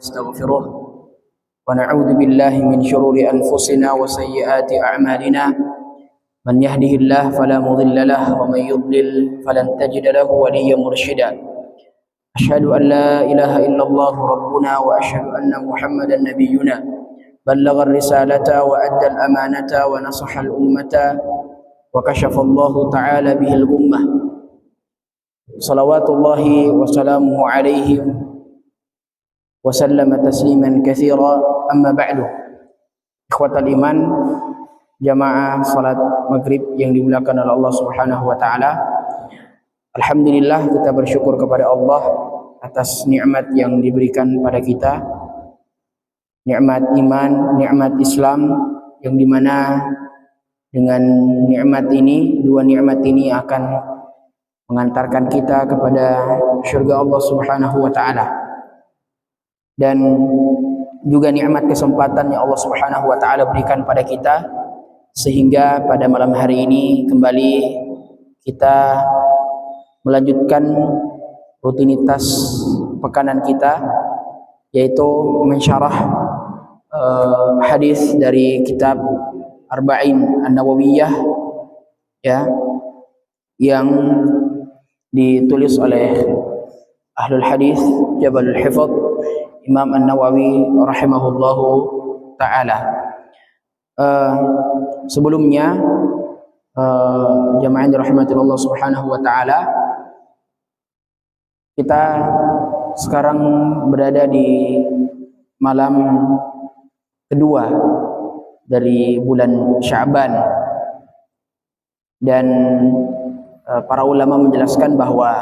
نستغفره ونعوذ بالله من شرور أنفسنا وسيئات أعمالنا من يهده الله فلا مضل له ومن يضلل فلن تجد له وليا مرشدا أشهد أن لا إله إلا الله ربنا وأشهد أن محمدا نبينا بلغ الرسالة وأدى الأمانة ونصح الأمة وكشف الله تعالى به الأمة صلوات الله وسلامه عليه وسلم تسليما كثيرا أما بعد ikhwatal iman jamaah salat maghrib yang dimuliakan oleh Allah Subhanahu wa taala. Alhamdulillah, kita bersyukur kepada Allah atas nikmat yang diberikan pada kita, nikmat iman, nikmat Islam, yang dimana dengan nikmat ini, dua nikmat ini akan mengantarkan kita kepada surga Allah Subhanahu wa taala. Dan juga nikmat kesempatan yang Allah Subhanahu wa taala berikan pada kita, sehingga pada malam hari ini kembali kita melanjutkan rutinitas pekanan kita, yaitu mensyarah hadis dari kitab Arba'in An-Nawawiyah, ya, yang ditulis oleh ahlul hadis Jabalul Hifdz Imam An-Nawawi rahimahullahu ta'ala. Sebelumnya jamaah yang dirahmati Allah Subhanahu wa ta'ala, kita sekarang berada di malam kedua dari bulan Sya'ban, dan para ulama menjelaskan bahwa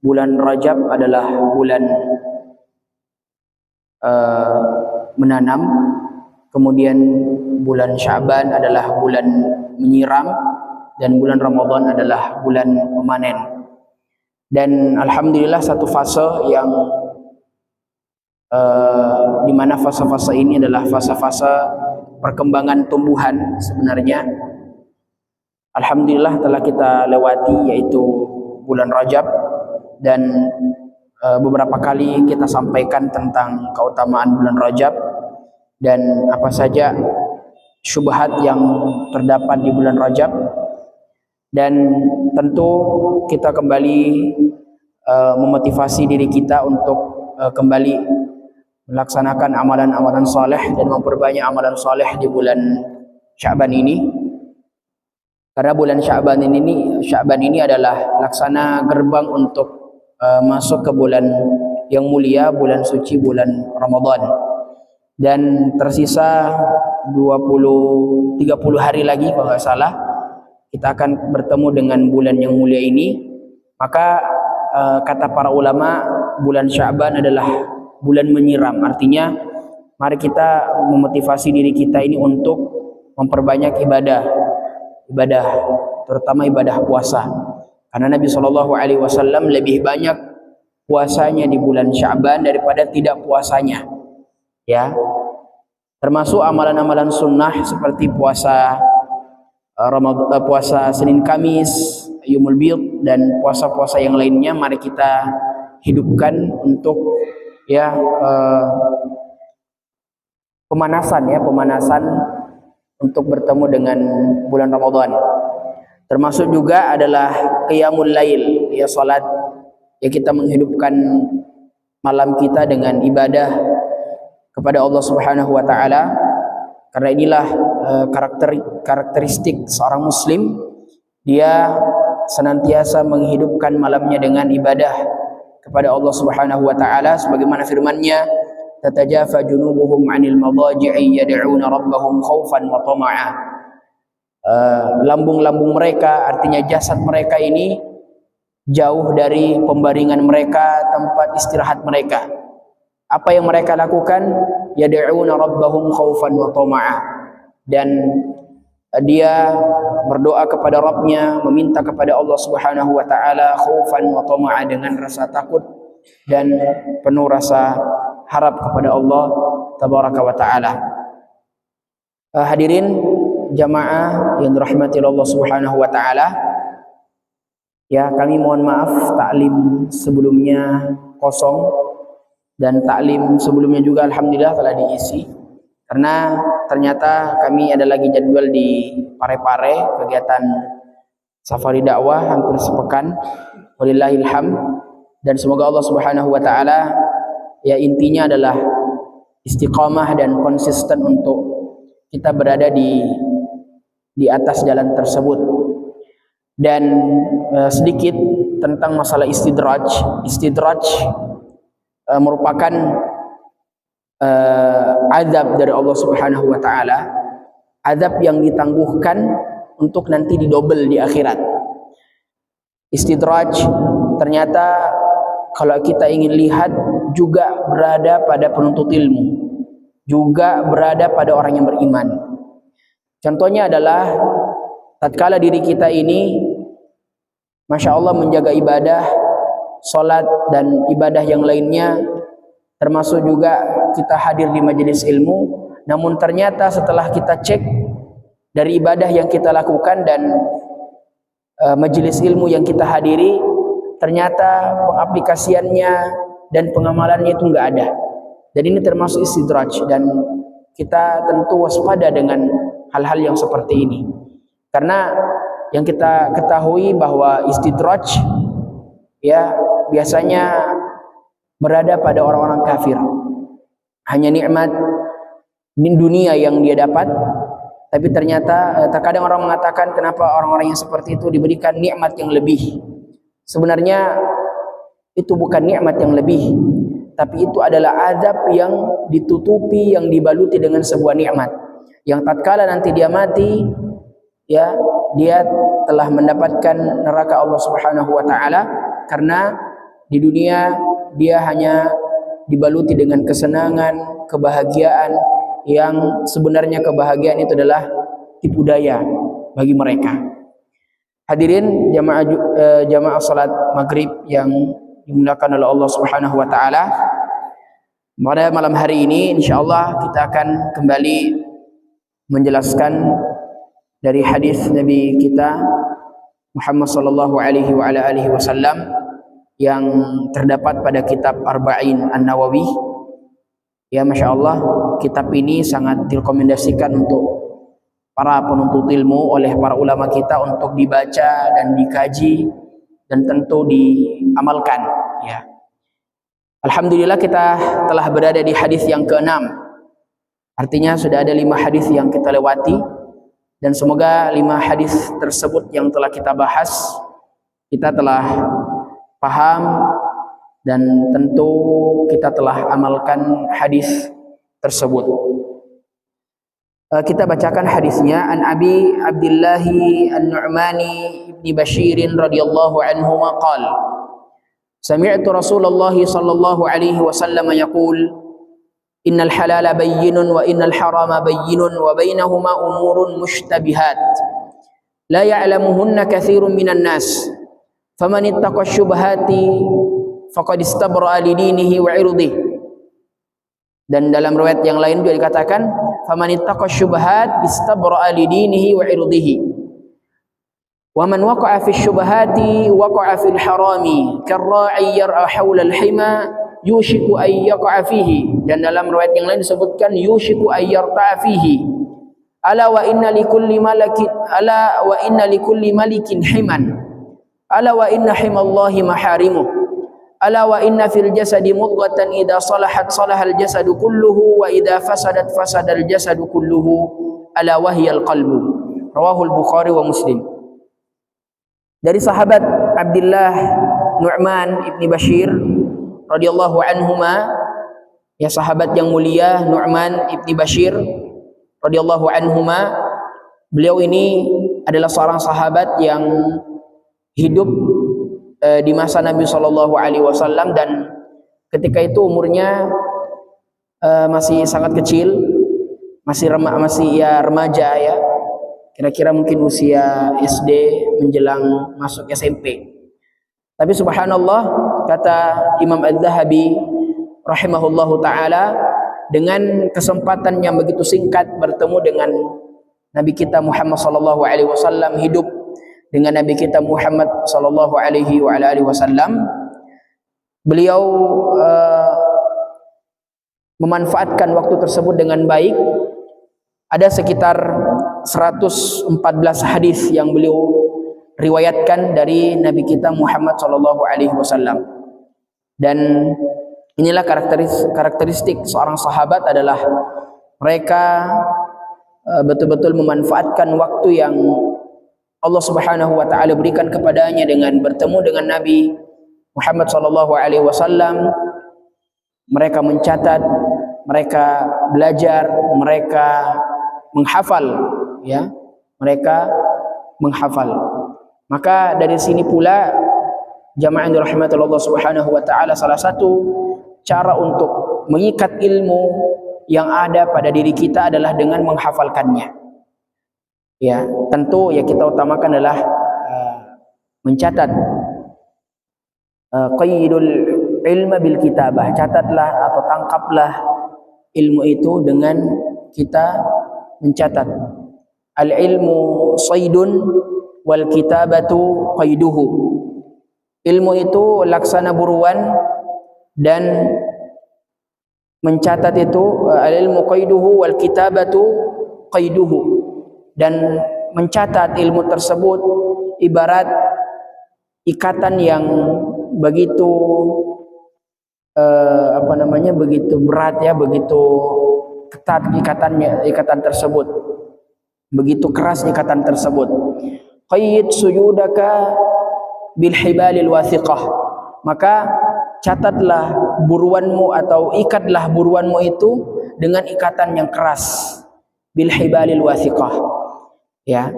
bulan Rajab adalah bulan menanam, kemudian bulan Sya'ban adalah bulan menyiram, dan bulan Ramadan adalah bulan memanen. Dan alhamdulillah satu fase yang di mana fase-fase ini adalah fase-fase perkembangan tumbuhan sebenarnya. Alhamdulillah telah kita lewati, yaitu bulan Rajab, dan beberapa kali kita sampaikan tentang keutamaan bulan Rajab dan apa saja syubhat yang terdapat di bulan Rajab. Dan tentu kita kembali memotivasi diri kita untuk kembali melaksanakan amalan-amalan saleh dan memperbanyak amalan saleh di bulan Sya'ban ini. Karena bulan Sya'ban ini adalah laksana gerbang untuk masuk ke bulan yang mulia, bulan suci, bulan Ramadan. Dan tersisa 20-30 hari lagi kalau nggak salah kita akan bertemu dengan bulan yang mulia ini. Maka kata para ulama, bulan Sya'ban adalah bulan menyiram. Artinya mari kita memotivasi diri kita ini untuk memperbanyak ibadah, terutama ibadah puasa. Karena Nabi SAW lebih banyak puasanya di bulan Sya'ban daripada tidak puasanya, ya. Termasuk amalan-amalan sunnah seperti puasa puasa Senin Kamis, Yumul Bid, dan puasa-puasa yang lainnya. Mari kita hidupkan untuk pemanasan untuk bertemu dengan bulan Ramadan. Termasuk juga adalah qiyamul lail, ya, salat, ya, kita menghidupkan malam kita dengan ibadah kepada Allah Subhanahu wa taala. Karena inilah karakteristik seorang muslim, dia senantiasa menghidupkan malamnya dengan ibadah kepada Allah Subhanahu wa taala, sebagaimana firman-Nya, tatajafa junubuhum 'anil madaji'i yad'una rabbahum khaufan wa tama'a. Lambung-lambung mereka, artinya jasad mereka ini jauh dari pembaringan mereka, tempat istirahat mereka. Apa yang mereka lakukan? Yad'una rabbahum khaufan wa tama'a. Dan dia berdoa kepada Rabbnya, meminta kepada Allah Subhanahu wa taala khaufan wa tama'a, dengan rasa takut dan penuh rasa harap kepada Allah tabaraka wa taala. Hadirin jamaah yang dirahmati Allah Subhanahu wa taala, ya, kami mohon maaf taklim sebelumnya kosong dan taklim sebelumnya juga alhamdulillah telah diisi, karena ternyata kami ada lagi jadwal di Parepare, kegiatan safari dakwah hampir sepekan, walillahil hamd. Dan semoga Allah Subhanahu wa taala, ya intinya adalah istiqamah dan konsisten untuk kita berada di atas jalan tersebut. Dan sedikit tentang masalah istidraj. Istidraj merupakan azab dari Allah Subhanahu wa taala, azab yang ditangguhkan untuk nanti didobel di akhirat. Istidraj ternyata kalau kita ingin lihat juga berada pada penuntut ilmu, juga berada pada orang yang beriman. Contohnya adalah tatkala diri kita ini Masya Allah menjaga ibadah, salat dan ibadah yang lainnya, termasuk juga kita hadir di majelis ilmu, namun ternyata setelah kita cek dari ibadah yang kita lakukan dan majelis ilmu yang kita hadiri, ternyata pengaplikasiannya dan pengamalannya itu enggak ada. Dan ini termasuk istidraj, dan kita tentu waspada dengan hal-hal yang seperti ini. Karena yang kita ketahui bahwa istidraj ya biasanya berada pada orang-orang kafir. Hanya nikmat di dunia yang dia dapat, tapi ternyata terkadang orang mengatakan kenapa orang-orang yang seperti itu diberikan nikmat yang lebih. Sebenarnya itu bukan nikmat yang lebih, tapi itu adalah azab yang ditutupi, yang dibaluti dengan sebuah nikmat, yang tatkala nanti dia mati, ya dia telah mendapatkan neraka Allah Subhanahu wa taala, karena di dunia dia hanya dibaluti dengan kesenangan, kebahagiaan, yang sebenarnya kebahagiaan itu adalah tipu daya bagi mereka. Hadirin jamaah salat maghrib yang dimuliakan oleh Allah Subhanahu wa taala, pada malam hari ini insyaallah kita akan kembali menjelaskan dari hadis Nabi kita Muhammad sallallahu alaihi wa ala alihi wasallam yang terdapat pada kitab Arba'in An-Nawawi. Ya Masya Allah, kitab ini sangat direkomendasikan untuk para penuntut ilmu oleh para ulama kita untuk dibaca dan dikaji dan tentu diamalkan, ya. Alhamdulillah kita telah berada di hadis yang ke-6. Artinya sudah ada 5 hadis yang kita lewati, dan semoga 5 hadis tersebut yang telah kita bahas kita telah paham, dan tentu kita telah amalkan hadis tersebut. Kita bacakan hadisnya. An Abi Abdullah An-Nu'mani ibni Bashir radhiyallahu anhu qala sami'tu Rasulullah sallallahu alaihi wasallam yaqul innal halala bayyinun wa innal harama bayyinun wa bainahuma umurun mushtabihat la ya'lamuhunna katsirun minan nas faman ittaqa syubhati faqad istabra'a li dinihi wa 'irdihi. Dan dalam riwayat yang lain juga dikatakan faman ittaqa syubhat istabra'a li dinihi wa 'irdihi wa man waqa'a fi syubhati waqa'a fil harami karra'i yar'a hawla al-hima yushiku ay yaqa'a fihi. Dan dalam riwayat yang lain disebutkan yushiku ay yarta'a fihi. Ala wa inna likulli malikin himan. Ala wa inna himallahi maharimuh. Ala wa inna fil jasadi mudghatan idza salahat salahal jasadu kulluhu wa idza fasadat fasadal jasadu kulluhu ala wahyal qalbu. Rawahul Bukhari wa Muslim. Dari sahabat Abdullah Nu'man ibni Bashir radhiyallahu anhuma, ya sahabat yang mulia Nu'man ibni Bashir radhiyallahu anhuma, beliau ini adalah seorang sahabat yang hidup di masa Nabi sallallahu alaihi wasallam, dan ketika itu umurnya masih sangat kecil, masih remaja ya. Kira-kira mungkin usia SD menjelang masuk SMP. Tapi subhanallah, kata Imam Az-Zahabi rahimahullahu taala, dengan kesempatan yang begitu singkat bertemu dengan Nabi kita Muhammad sallallahu alaihi wasallam, hidup dengan Nabi kita Muhammad sallallahu alaihi wa alihi wasallam, beliau memanfaatkan waktu tersebut dengan baik. Ada sekitar 114 hadis yang beliau riwayatkan dari Nabi kita Muhammad sallallahu alaihi wasallam. Dan inilah karakteristik seorang sahabat adalah mereka betul-betul memanfaatkan waktu yang Allah Subhanahu wa taala berikan kepadanya dengan bertemu dengan Nabi Muhammad sallallahu alaihi wasallam. Mereka mencatat, mereka belajar, mereka menghafal, ya, mereka menghafal. Maka dari sini pula jamaah yang dirahmati Allah Subhanahu wa taala, salah satu cara untuk mengikat ilmu yang ada pada diri kita adalah dengan menghafalkannya. Ya, tentu ya kita utamakan adalah mencatat. Qayyidul ilma bil kitabah, catatlah atau tangkaplah ilmu itu dengan kita mencatat. Al ilmu saydun wal kitabatu qayduhu. Ilmu itu laksana buruan dan mencatat itu al ilmu qayduhu wal kitabatu qayduhu, dan mencatat ilmu tersebut ibarat ikatan yang begitu begitu berat, ya, begitu ketat ikatan tersebut, begitu keras ikatan tersebut. Qayyid sujudaka bil hibalil wathiqah, maka catatlah buruanmu atau ikatlah buruanmu itu dengan ikatan yang keras, bil hibalil wathiqah, ya.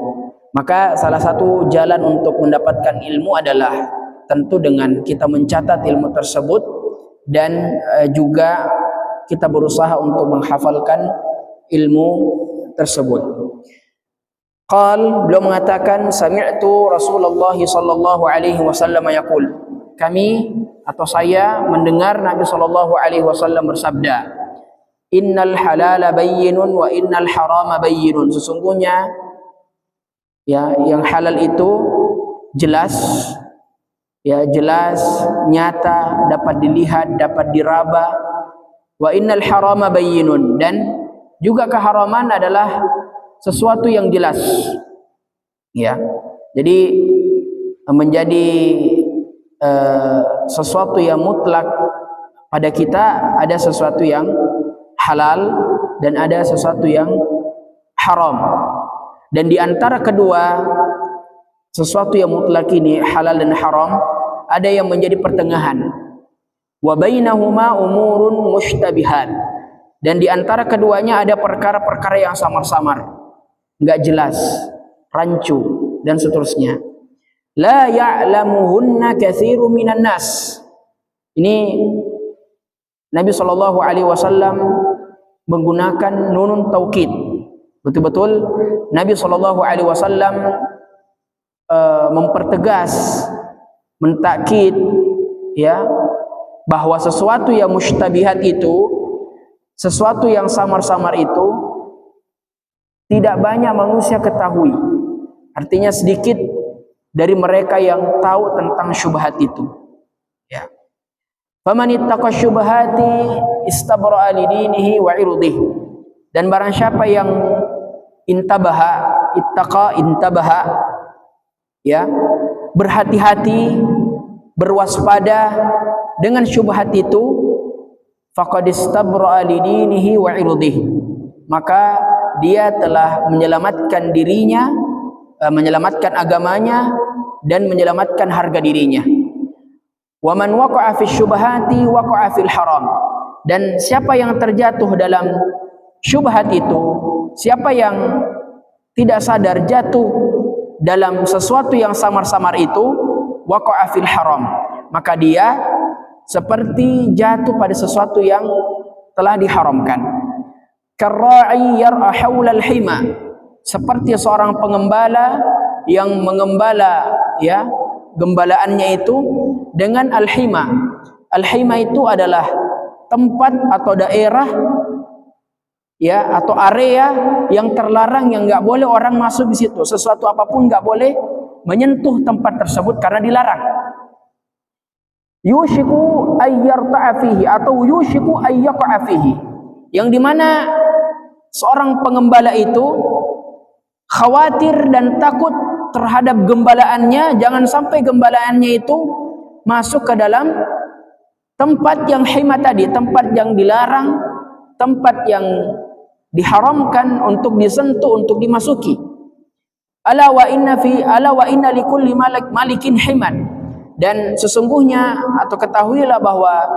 Maka salah satu jalan untuk mendapatkan ilmu adalah tentu dengan kita mencatat ilmu tersebut dan juga kita berusaha untuk menghafalkan ilmu tersebut. Beliau mengatakan, sami'tu Rasulullah sallallahu alaihi wasallam yaqul, kami atau saya mendengar Nabi sallallahu alaihi wasallam bersabda, innal halala bayyinun wa innal harama bayyinun. Sesungguhnya ya, yang halal itu jelas, ya, jelas, nyata, dapat dilihat, dapat diraba. Wa innal harama bayyinun, dan juga keharaman adalah sesuatu yang jelas, ya. Jadi menjadi sesuatu yang mutlak pada kita, ada sesuatu yang halal dan ada sesuatu yang haram. Dan di antara kedua sesuatu yang mutlak ini, halal dan haram, ada yang menjadi pertengahan. Wa bainahuma umurun mushtabihat, dan di antara keduanya ada perkara-perkara yang samar-samar, enggak jelas, rancu dan seterusnya. La ya'lamuhunna katsirun minan nas. Ini Nabi sallallahu alaihi wasallam menggunakan nunun taukid. Betul-betul Nabi sallallahu alaihi wasallam mempertegas, mentakkid, ya, bahwa sesuatu yang mushtabihat itu, sesuatu yang samar-samar itu tidak banyak manusia ketahui. Artinya sedikit dari mereka yang tahu tentang syubhat itu, ya. Faman ittaqa syubhati istabra'a lidinihi wa 'irdihi. Dan barang siapa yang intabaha, ya, berhati-hati, berwaspada dengan syubhat itu, faqad istabra'a lidinihi wa 'irdihi, maka dia telah menyelamatkan dirinya, menyelamatkan agamanya dan menyelamatkan harga dirinya. Wa man waqa'a fi syubhati waqa'a fil haram. Dan siapa yang terjatuh dalam syubhat itu, siapa yang tidak sadar jatuh dalam sesuatu yang samar-samar itu, waqa'a fil haram, maka dia seperti jatuh pada sesuatu yang telah diharamkan. Karra'i yar'a haulal hima, seperti seorang pengembala yang mengembala, ya, gembalaannya itu dengan al-hima. Al-hima itu adalah tempat atau daerah, ya, atau area yang terlarang, yang enggak boleh orang masuk di situ. Sesuatu apapun enggak boleh menyentuh tempat tersebut karena dilarang. yushiku ayyarta'a fihi atau yushiku ayyaqa'a fihi, yang dimana seorang pengembala itu khawatir dan takut terhadap gembalaannya, jangan sampai gembalaannya itu masuk ke dalam tempat yang hima tadi, tempat yang dilarang, tempat yang diharamkan untuk disentuh, untuk dimasuki. Ala wa inna likulli malikin himan, dan sesungguhnya atau ketahuilah bahwa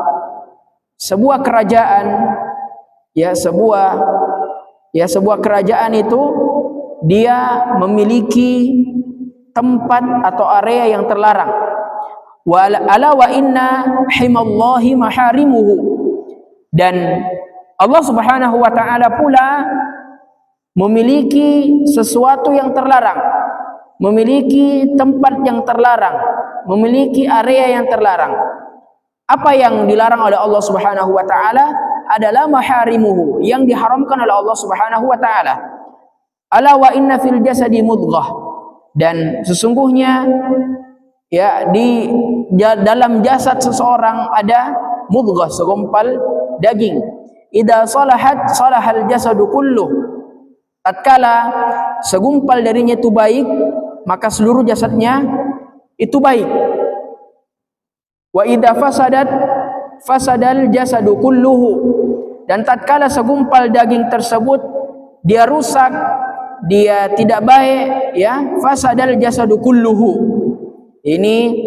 sebuah kerajaan sebuah kerajaan itu dia memiliki tempat atau area yang terlarang. Ala wa inna himallahi maharimuhu, dan Allah Subhanahu wa taala pula memiliki sesuatu yang terlarang, memiliki tempat yang terlarang, memiliki area yang terlarang. Apa yang dilarang oleh Allah Subhanahu wa taala adalah maharimuhu, yang diharamkan oleh Allah Subhanahu wa taala. Ala wa inna fil jasadi mudghah, dan sesungguhnya di dalam jasad seseorang ada mudghah, segumpal daging. Idza salahat salahal jasadu kulluh, tatkala segumpal darinya itu baik, maka seluruh jasadnya itu baik. Wa idza fasadat fasadal jasadu kulluhu, dan tatkala segumpal daging tersebut dia rusak, dia tidak baik, fasadal jasadu kulluhu. Ini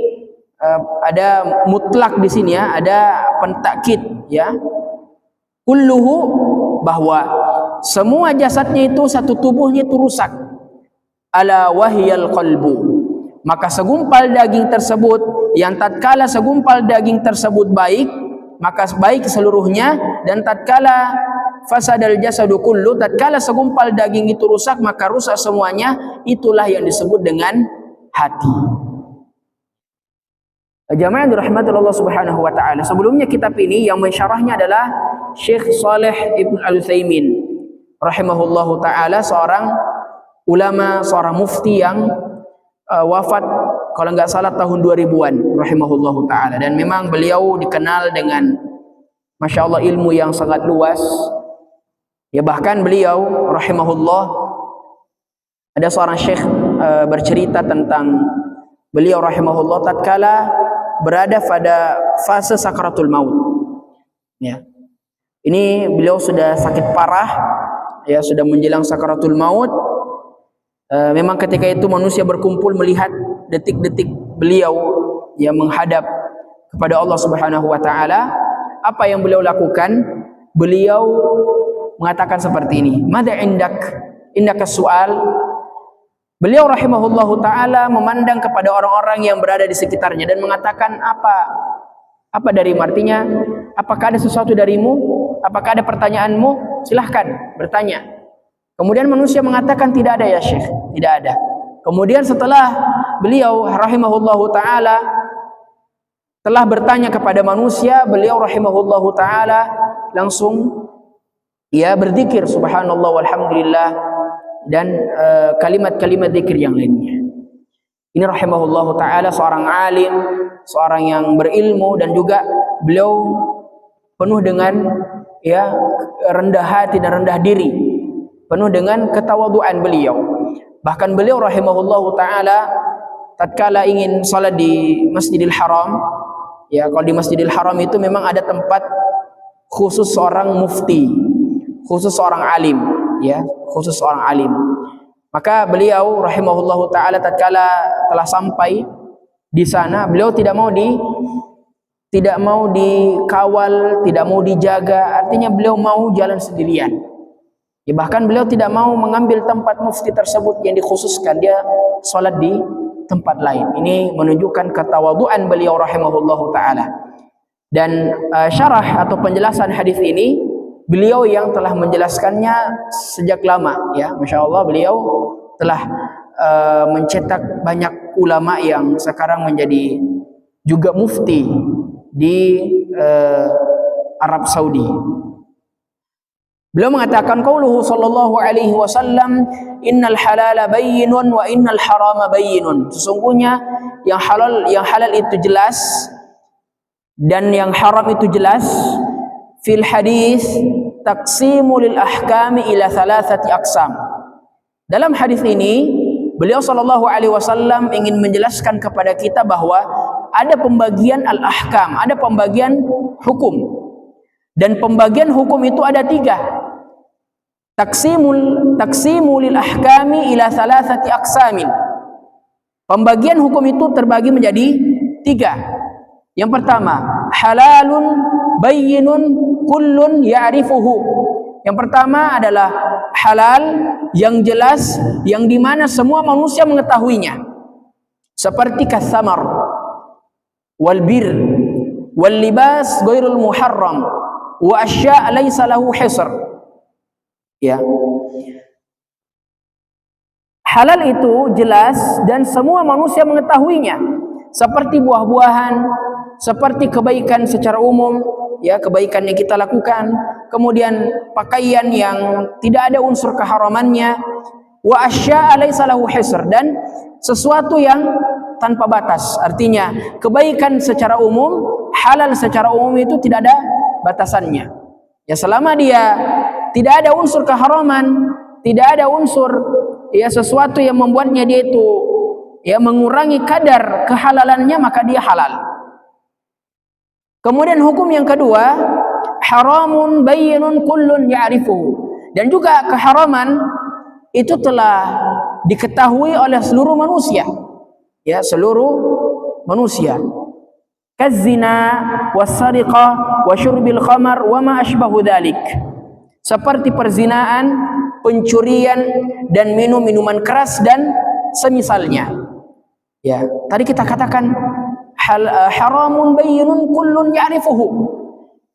ada mutlak di sini, ada pentakkid, kulluhu, bahwa semua jasadnya itu, satu tubuhnya itu rusak. Ala wahiyal qalbu, maka segumpal daging tersebut, yang tatkala segumpal daging tersebut baik, maka baik seluruhnya, dan tatkala fasadal jasadu kullu, tatkala segumpal daging itu rusak, maka rusak semuanya. Itulah yang disebut dengan hati. Jamaah yang dirahmati Allah Subhanahu wa taala, sebelumnya kitab ini yang mensyarahnya adalah Syekh Shalih Ibn Al-Utsaimin rahimahullahu taala, seorang ulama, seorang mufti yang wafat kalau enggak salah tahun 2000-an rahimahullahu taala, dan memang beliau dikenal dengan Masya Allah ilmu yang sangat luas. Bahkan beliau rahimahullah, ada seorang syekh bercerita tentang beliau rahimahullah tatkala berada pada fase sakaratul maut. Ini beliau sudah sakit parah, sudah menjelang sakaratul maut. Memang ketika itu manusia berkumpul melihat detik-detik beliau yang menghadap kepada Allah Subhanahu wa taala. Apa yang beliau lakukan? Beliau mengatakan seperti ini, "Madza indaka su'al?" Beliau rahimahullahu taala memandang kepada orang-orang yang berada di sekitarnya dan mengatakan, apa darimu? Artinya, apakah ada sesuatu darimu? Apakah ada pertanyaanmu? Silahkan bertanya. Kemudian manusia mengatakan, tidak ada ya Syekh, tidak ada. Kemudian setelah beliau rahimahullahu taala telah bertanya kepada manusia, beliau rahimahullahu taala langsung berzikir subhanallah walhamdulillah dan kalimat-kalimat zikir yang lainnya. Ini rahimahullahu taala seorang alim, seorang yang berilmu, dan juga beliau penuh dengan rendah hati dan rendah diri, penuh dengan ketawaduan beliau. Bahkan beliau rahimahullahu taala tatkala ingin salat di Masjidil Haram, kalau di Masjidil Haram itu memang ada tempat khusus seorang mufti, khusus seorang alim, khusus seorang alim. Maka beliau rahimahullahu taala tatkala telah sampai di sana, beliau tidak mau dikawal, tidak mau dijaga, artinya beliau mau jalan sendirian. Bahkan beliau tidak mau mengambil tempat mufti tersebut yang dikhususkan, dia salat di tempat lain. Ini menunjukkan ketawaduan beliau rahimahullahu taala. Dan syarah atau penjelasan hadis ini beliau yang telah menjelaskannya sejak lama, Masya Allah, beliau telah mencetak banyak ulama yang sekarang menjadi juga mufti di Arab Saudi. Beliau mengatakan, qauluhu sallallahu alaihi wasallam, innal halala bayyinun wa innal harama bayyinun. Sesungguhnya yang halal itu jelas Dan yang haram itu jelas fil hadis taqsimu lil ahkami ila thalathati aqsam. Dalam hadis ini beliau sallallahu alaihi wasallam ingin menjelaskan kepada kita bahwa ada pembagian al-ahkam, ada pembagian hukum. Dan pembagian hukum itu ada 3. Taqsimu lil ahkami ila thalathati aqsamin. Pembagian hukum itu terbagi menjadi 3. Yang pertama, halalun bayyinun kullun ya'rifuhu. Yang pertama adalah halal yang jelas, yang dimana semua manusia mengetahuinya, seperti kathamar wal bir wal libas ghairul muharram wa asya' laysa lahu hisr. Ya, halal itu jelas dan semua manusia mengetahuinya, seperti buah-buahan, seperti kebaikan secara umum, ya, kebaikan yang kita lakukan, kemudian pakaian yang tidak ada unsur keharamannya, wa asya' laysa lahu hisr, dan sesuatu yang tanpa batas. Artinya kebaikan secara umum, halal secara umum itu tidak ada batasannya. Ya, selama dia tidak ada unsur keharaman, tidak ada unsur ya sesuatu yang membuatnya dia itu ya mengurangi kadar kehalalannya, maka dia halal. Kemudian hukum yang kedua, haramun bayyinun kullun ya'rifuhu. Dan juga keharaman itu telah diketahui oleh seluruh manusia. Ya, seluruh manusia. Kazina was-sariqah wa syurbil khamar wa ma ashbahu dzalik. Seperti perzinaan, pencurian, dan minum minuman keras dan semisalnya. Ya, tadi kita katakan haramun bayyinun kullun ya'rifuhu.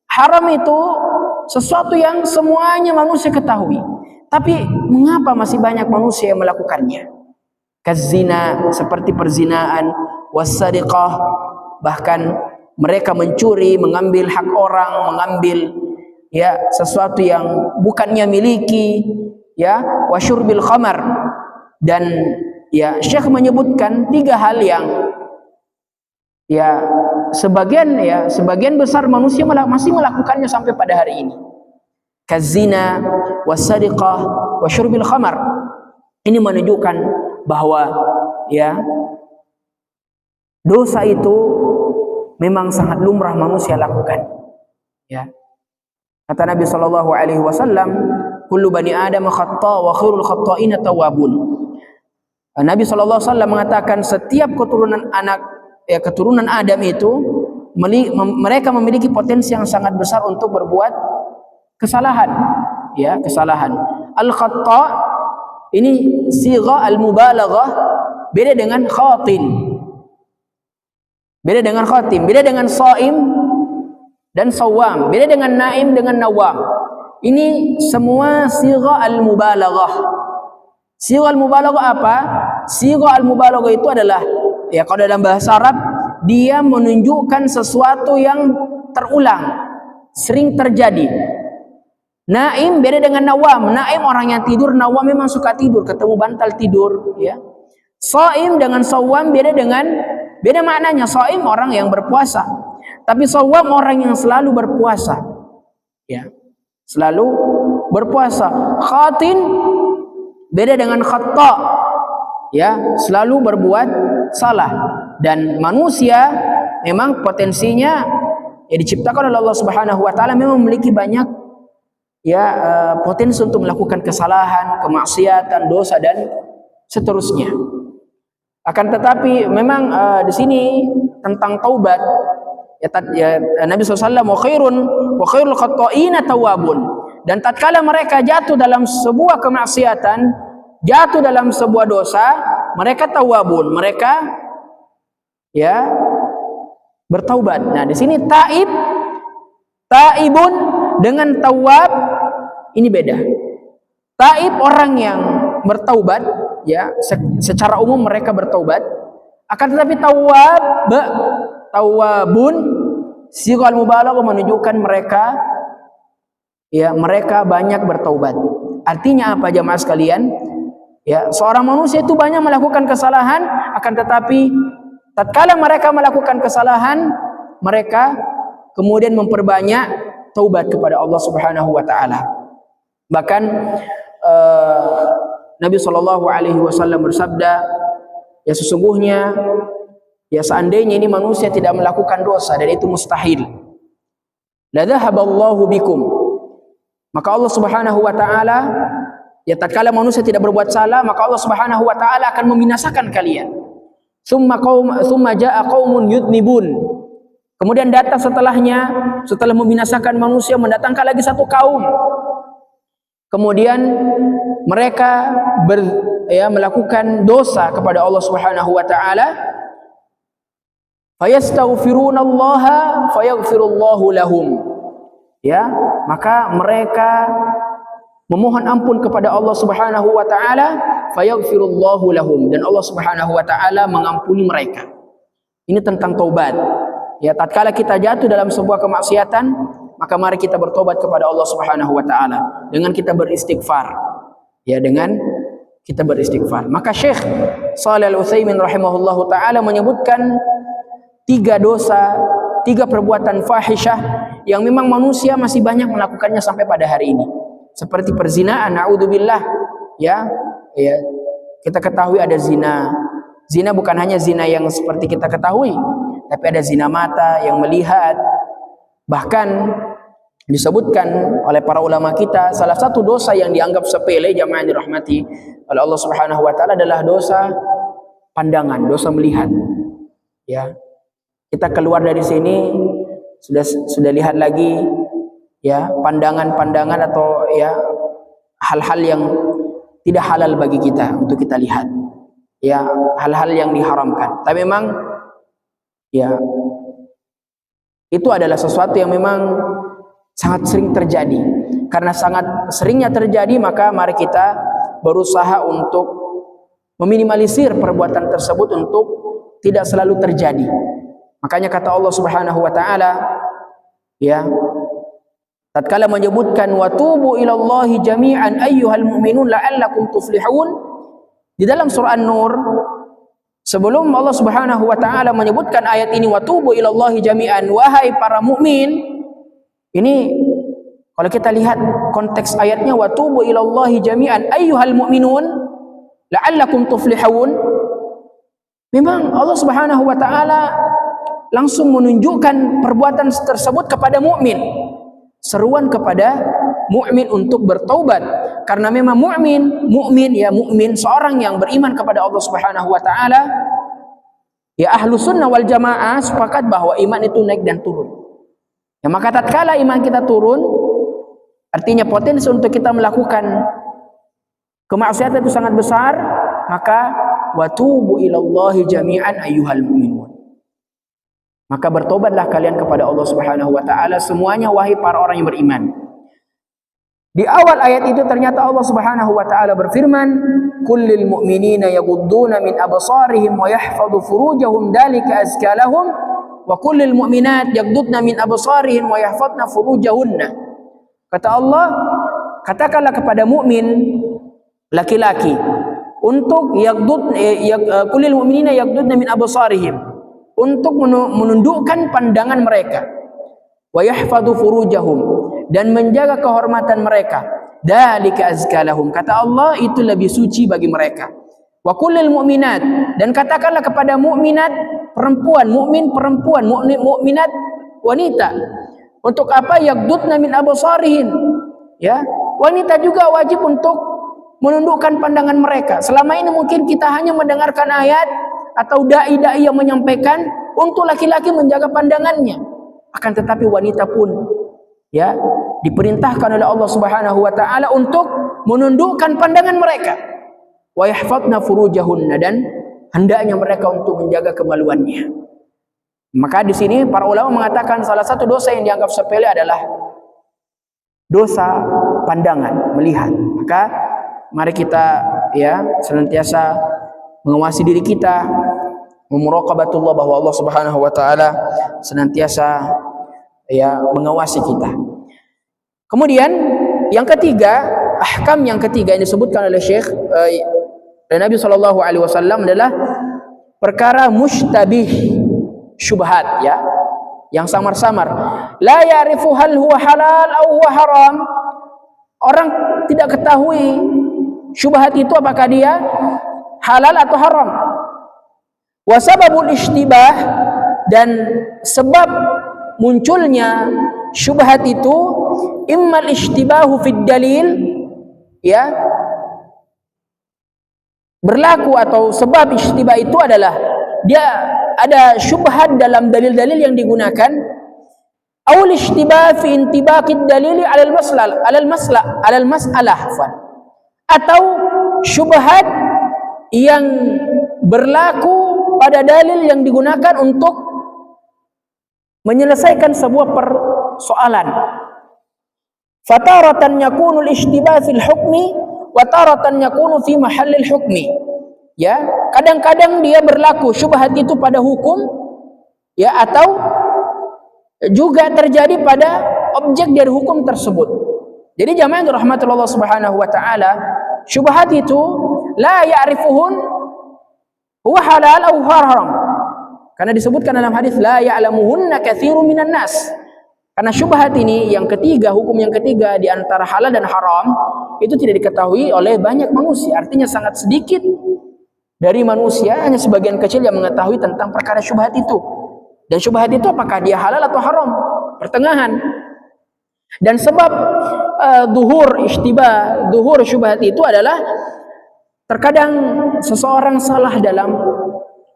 Haram itu sesuatu yang semuanya manusia ketahui. Tapi mengapa masih banyak manusia yang melakukannya? Kazina, seperti perzinaan, was-sariqah, bahkan mereka mencuri, mengambil hak orang, mengambil ya sesuatu yang bukannya miliki, ya, wasyurbil khamar. Dan ya Syekh menyebutkan 3 hal yang ya sebagian besar manusia masih melakukannya sampai pada hari ini. Kazina, wasariqah, wasyurbil khamar. Ini menunjukkan bahwa ya dosa itu memang sangat lumrah manusia lakukan. Ya. Kata Nabi sallallahu alaihi wasallam, kullu bani adam khata wa khairul khata'ina tawwabun. Nabi sallallahu alaihi wasallam mengatakan setiap keturunan Adam itu mereka memiliki potensi yang sangat besar untuk berbuat kesalahan, ya, kesalahan. Al-khata ini sigha al-mubalaghah, beda dengan khatin. Beda dengan khatim, beda dengan shaim dan sawam, beda dengan naim dengan nawam. Ini semua sigha al-mubalaghah. Sigha al-mubalaghah apa? Sigha al-mubalaghah itu adalah, ya, kalau dalam bahasa Arab dia menunjukkan sesuatu yang terulang, sering terjadi. Naim beda dengan nawam. Naim orang yang tidur, nawam memang suka tidur, ketemu bantal tidur, ya. Shaim dengan sawam beda maknanya. Shaim orang yang berpuasa, tapi sawam orang yang selalu berpuasa, ya, selalu berpuasa. Khatin beda dengan khatta, ya, selalu berbuat salah. Dan manusia memang potensinya ya diciptakan oleh Allah Subhanahu wa taala memang memiliki banyak ya potensi untuk melakukan kesalahan, kemaksiatan, dosa dan seterusnya. Akan tetapi memang di sini tentang taubat ya Nabi SAW wa khairul khata'ina tawwabun. Dan tatkala mereka jatuh dalam sebuah kemaksiatan, jatuh dalam sebuah dosa, mereka tawwabun, mereka ya bertaubat. Nah, di sini taibun dengan tawwab ini beda. Taib orang yang bertaubat, ya, secara umum mereka bertaubat. Akan tetapi tawwabun sighal mubalaghah menunjukkan mereka ya mereka banyak bertaubat. Artinya apa jamaah sekalian? Ya, seorang manusia itu banyak melakukan kesalahan, akan tetapi tatkala mereka melakukan kesalahan, mereka kemudian memperbanyak taubat kepada Allah Subhanahu wa taala. Bahkan Nabi SAW bersabda, ya sesungguhnya ya seandainya ini manusia tidak melakukan dosa, dan itu mustahil, la dhahaballahu bikum, maka Allah Subhanahu wa taala, ya tatkala manusia tidak berbuat salah, maka Allah Subhanahu wa taala akan membinasakan kalian. Tsumma jaa qaumun yudnibun, kemudian datang setelahnya, setelah membinasakan manusia, mendatangkan lagi satu kaum, kemudian mereka melakukan dosa kepada Allah Subhanahu wa taala, fayastaghfirunallaha fayaghfirullahu lahum, ya, maka mereka memohon ampun kepada Allah Subhanahu wa taala, fayaghfirullahu lahum, dan Allah Subhanahu wa taala mengampuni mereka. Ini tentang taubat. Ya, tatkala kita jatuh dalam sebuah kemaksiatan, maka mari kita bertobat kepada Allah Subhanahu wa taala dengan kita beristighfar. Ya, dengan kita beristighfar. Maka Syekh Shalih Al-Utsaimin rahimahullahu taala menyebutkan 3 dosa, 3 perbuatan fahisyah yang memang manusia masih banyak melakukannya sampai pada hari ini. Seperti perzinaan, naudzubillah, ya. Ya, kita ketahui ada zina. Zina bukan hanya zina yang seperti kita ketahui, tapi ada zina mata yang melihat. Bahkan disebutkan oleh para ulama kita, salah satu dosa yang dianggap sepele, jamaah yang dirahmati oleh Allah Subhanahu wa taala, adalah dosa pandangan, dosa melihat. Ya. Kita keluar dari sini sudah lihat lagi, ya, pandangan-pandangan atau ya hal-hal yang tidak halal bagi kita untuk kita lihat, ya, hal-hal yang diharamkan. Tapi memang ya itu adalah sesuatu yang memang sangat sering terjadi. Karena sangat seringnya terjadi, maka mari kita berusaha untuk meminimalisir perbuatan tersebut untuk tidak selalu terjadi. Makanya kata Allah Subhanahu wa taala, ya, tatkala menyebutkan watubu ilallahi jami'an ayyuhal mu'minun la'allakum tuflihun, di dalam surah An-Nur, sebelum Allah Subhanahu wa taala menyebutkan ayat ini, watubu ilallahi jami'an, wahai para mukmin, ini kalau kita lihat konteks ayatnya, watubu ilallahi jami'an ayyuhal mu'minun la'allakum tuflihun, memang Allah Subhanahu wa taala langsung menunjukkan perbuatan tersebut kepada mukmin. Seruan kepada mukmin untuk bertaubat, karena memang mukmin seorang yang beriman kepada Allah Subhanahu wa taala, ya, ahlu sunnah wal jamaah sepakat bahwa iman itu naik dan turun. Ya, maka tatkala iman kita turun, artinya potensi untuk kita melakukan kemaksiatan itu sangat besar, maka watubu ilallahi jami'an ayyuhal mu'minun, maka bertobatlah kalian kepada Allah Subhanahu wa taala semuanya, wahai para orang yang beriman. Di awal ayat itu ternyata Allah Subhanahu wa taala berfirman, kullil mu'minina yaghudduna min absarihim wa yahfadhu furujahum dzalika azka lahum wa kullil mu'minat yaghuddna min absarihin wa yahfadna furujahunna. Kata Allah, katakanlah kepada mukmin laki-laki untuk kullil mu'minina yaghuddna min absarihim, untuk menundukkan pandangan mereka, wa yahfadhu furujahum, dan menjaga kehormatan mereka, dzalika azka lahum, kata Allah, itu lebih suci bagi mereka. Wa kullil mu'minat, dan katakanlah kepada mukminat perempuan, mukminat wanita, untuk apa? Yaghdudna min absarihin, ya, wanita juga wajib untuk menundukkan pandangan mereka. Selama ini mungkin kita hanya mendengarkan ayat atau dai-dai yang menyampaikan untuk laki-laki menjaga pandangannya, akan tetapi wanita pun, ya, diperintahkan oleh Allah Subhanahu wa taala untuk menundukkan pandangan mereka, wa yahfadna furujahunna, dan hendaknya mereka untuk menjaga kemaluannya. Maka di sini para ulama mengatakan salah satu dosa yang dianggap sepele adalah dosa pandangan, melihat. Maka mari kita, ya, senantiasa mengawasi diri kita, memuraqabatullah, bahwa Allah Subhanahu wa taala senantiasa, ya, mengawasi kita. Kemudian yang ketiga, ahkam yang ketiga yang disebutkan oleh Syekh Nabi sallallahu alaihi wasallam adalah perkara mushtabih, syubhat, ya. yang samar-samar. La ya'rifu hal huwa halal au huwa haram. Orang tidak ketahui syubhat itu apakah dia halal atau haram. Wa sababul ishtibah, dan sebab munculnya syubhat itu immal ishtibahu fid dalil, ya, berlaku atau sebab ishtibah itu adalah dia ada syubhat dalam dalil-dalil yang digunakan, awal ishtibah fi intibaqid dalili alal mas'alah, atau syubhat yang berlaku pada dalil yang digunakan untuk menyelesaikan sebuah persoalan. Fataratan yakunu al-ishtibah fil hukmi wa taratan yakunu fi mahallil hukmi. Ya, kadang-kadang dia berlaku syubhat itu pada hukum, ya, atau juga terjadi pada objek dari hukum tersebut. Jadi jamaah yang dirahmati Allah Subhanahu wa taala, syubhat itu la ya'rifuhun huwa halal au haram. Karena disebutkan dalam hadis la ya'lamuhunna katsirun minan nas. Karena syubhat ini yang ketiga, hukum yang ketiga di antara halal dan haram itu tidak diketahui oleh banyak manusia. Artinya sangat sedikit dari manusia, hanya sebagian kecil yang mengetahui tentang perkara syubhat itu. Dan syubhat itu apakah dia halal atau haram? Pertengahan. Dan sebab duhur syubhat itu adalah terkadang seseorang salah dalam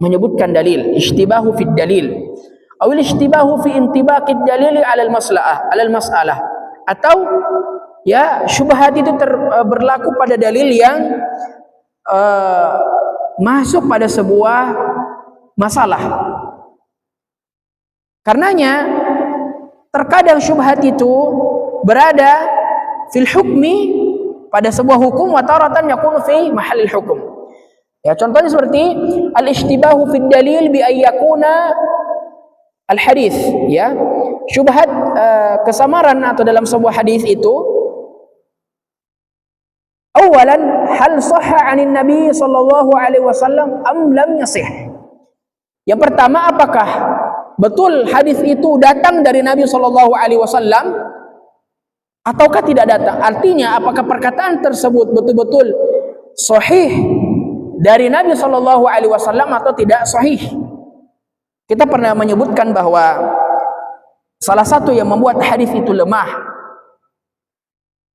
menyebutkan dalil, ishtibahu fid dalil, awil ishtibahu fi intibaqid dalili alal mas'alah, atau ya syubhat itu berlaku pada dalil yang masuk pada sebuah masalah. Karenanya terkadang syubhat itu berada fil hukmi, pada sebuah hukum, wa taratan yakunu fi mahallil hukum. Ya, contohnya seperti al-ishtibahu fid dalil bi ayyakuna al-hadis, ya. Syubhat kesamaran atau dalam sebuah hadis itu, awalan hal sahha 'anin nabi sallallahu alaihi wasallam am lam yasih. Yang pertama, apakah betul hadis itu datang dari Nabi sallallahu alaihi wasallam ataukah tidak datang? Artinya apakah perkataan tersebut betul-betul sahih dari Nabi sallallahu alaihi wasallam atau tidak sahih. Kita pernah menyebutkan bahwa salah satu yang membuat hadis itu lemah,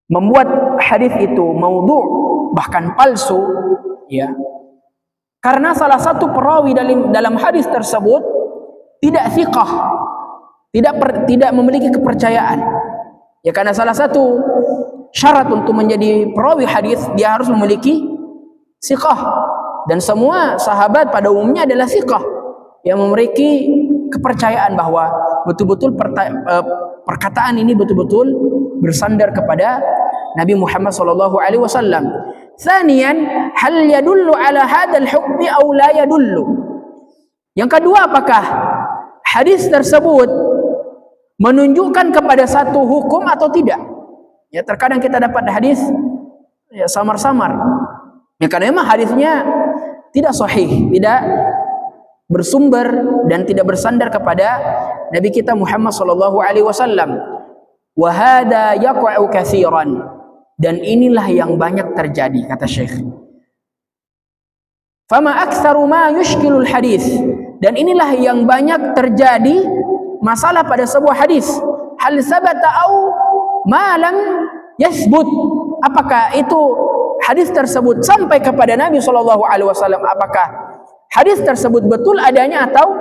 membuat hadis itu maudhu', bahkan palsu, ya, karena salah satu perawi dalam hadis tersebut tidak thiqah, tidak memiliki kepercayaan. Ya, karena salah satu syarat untuk menjadi perawi hadis dia harus memiliki thiqah. Dan semua sahabat pada umumnya adalah thiqah, yang memiliki kepercayaan bahwa betul-betul perkataan ini betul-betul bersandar kepada Nabi Muhammad sallallahu alaihi wasallam. Tsaniyan, hal yadullu ala hadzal hukmi aw la yadullu. Yang kedua, apakah hadis tersebut menunjukkan kepada satu hukum atau tidak? Ya, terkadang kita dapat hadis ya samar-samar. Ya, karena memang hadisnya tidak sahih, tidak bersumber dan tidak bersandar kepada Nabi kita Muhammad sallallahu alaihi wasallam. Wa hadza yaqa'u katsiran, dan inilah yang banyak terjadi, kata Syekh. Fama aktsaru ma yushkilul hadis, dan inilah yang banyak terjadi masalah pada sebuah hadis. Hal sabata au ma lam yasbut, apakah itu hadis tersebut sampai kepada Nabi sallallahu alaihi wasallam, apakah hadis tersebut betul adanya atau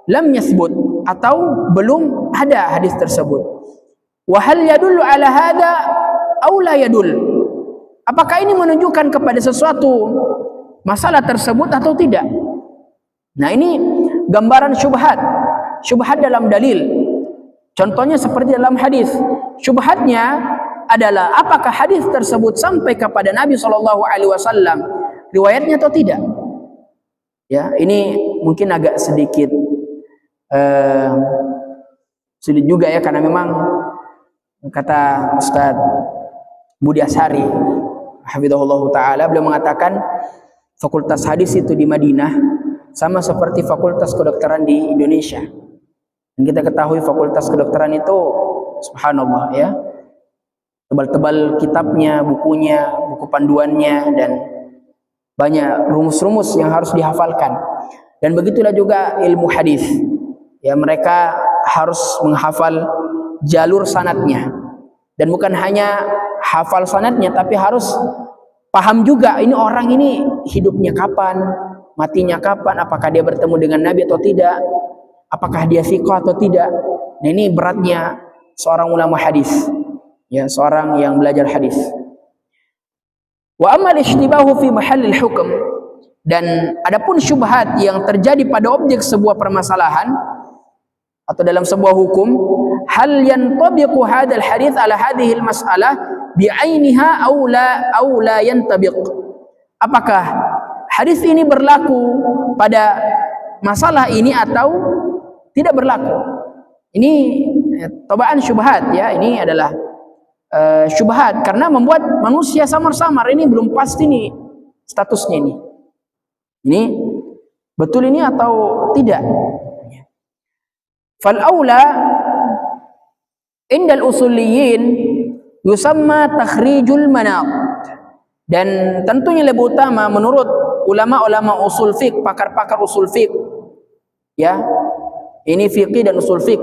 lam yasbut, atau belum ada hadis tersebut. Wa hal yadullu ala hada aw la yadul, apakah ini menunjukkan kepada sesuatu masalah tersebut atau tidak. Nah, ini gambaran syubhat dalam dalil. Contohnya seperti dalam hadis, syubhatnya adalah apakah hadis tersebut sampai kepada Nabi sallallahu alaihi wasallam riwayatnya atau tidak. Ya, ini mungkin agak sedikit sulit juga ya, karena memang kata Ustaz Budi Ashari hafizahullah taala, beliau mengatakan fakultas hadis itu di Madinah sama seperti fakultas kedokteran di Indonesia. Dan kita ketahui fakultas kedokteran itu subhanallah ya, tebal-tebal kitabnya, bukunya, buku panduannya, dan banyak rumus-rumus yang harus dihafalkan. Dan begitulah juga ilmu hadis. Ya, mereka harus menghafal jalur sanadnya. Dan bukan hanya hafal sanadnya, tapi harus paham juga ini orang ini hidupnya kapan, matinya kapan, apakah dia bertemu dengan Nabi atau tidak, apakah dia thiqah atau tidak. Nah, ini beratnya seorang ulama hadis, ya, seorang yang belajar hadis. Wa amal ishtibahu fi mahallil hukm, dan adapun syubhat yang terjadi pada objek sebuah permasalahan atau dalam sebuah hukum, hal yantabiqu hadzal hadits ala hadhihi al-mas'alah bi'ainiha aw la yantabiq. Apakah hadis ini berlaku pada masalah ini atau tidak berlaku? Ini tobaan syubhat ya, ini adalah syubhat karena membuat manusia samar-samar. Ini belum pasti nih statusnya ini betul ini atau tidak. Fal aula indal usuliyyin yusamma takhrijul manaq, dan tentunya lebih utama menurut ulama-ulama usul fiqh, pakar-pakar usul fiqh ya, ini fiqih dan usul fiqh.